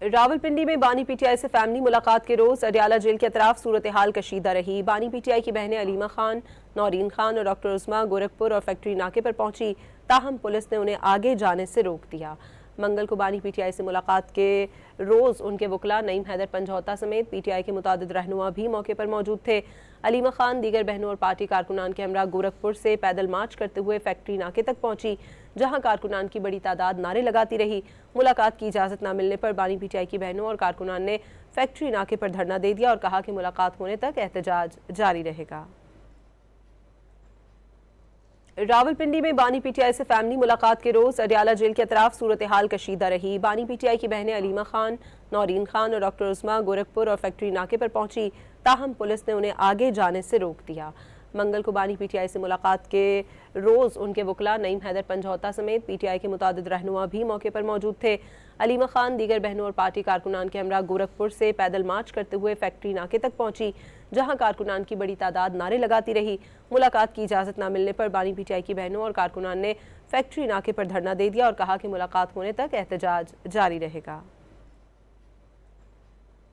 रावलपिंडी में बानी पीटीआई से फैमिली मुलाकात के रोज अडियाला जेल के अतराफ सूरत हाल कशीदा रही। बानी पीटीआई की बहनें अलीमा खान, नौरीन खान और डॉक्टर उस्मा गोरखपुर और फैक्ट्री नाके पर पहुंची, ताहम पुलिस ने उन्हें आगे जाने से रोक दिया। मंगल को बानी पीटीआई से मुलाकात के रोज उनके वकला नईम हैदर पंजौता समेत पीटीआई के मुतादिद रहनुमा भी मौके पर मौजूद थे। अलीमा खान दीगर बहनों और पार्टी कारकुनान के हमरा गोरखपुर से पैदल मार्च करते हुए फैक्ट्री नाके तक पहुंची, जहां कारकुनान की बड़ी तादाद नारे लगाती रही। मुलाकात की इजाजत न मिलने पर बानी पीटीआई की बहनों और कारकुनान ने फैक्ट्री नाके पर धरना दे दिया और कहा कि मुलाकात होने तक एहतजाज जारी रहेगा। रावलपिंडी में बानी पीटीआई से फैमिली मुलाकात के रोज अडियाला जेल के अतराफ सूरत हाल कशीदा रही। बानी पीटीआई की बहनें अलीमा खान, नौरीन खान और डॉक्टर उस्मा गोरखपुर और फैक्ट्री नाके पर पहुंची, ताहम पुलिस ने उन्हें आगे जाने से रोक दिया। मंगल को बानी पीटीआई से मुलाकात के रोज उनके वकला नईम हैदर पंजौता समेत पीटीआई के मुतादिद रहनुमा भी मौके पर मौजूद थे। अलीमा खान दीगर बहनों और पार्टी कारकुनान के हमरा गोरखपुर से पैदल मार्च करते हुए फैक्ट्री नाके तक पहुंची, जहां कारकुनान की बड़ी तादाद नारे लगाती रही। मुलाकात की इजाजत न मिलने पर बानी पीटीआई की बहनों और कारकुनान ने फैक्ट्री नाके पर धरना दे दिया और कहा कि मुलाकात होने तक एहतजाज जारी रहेगा।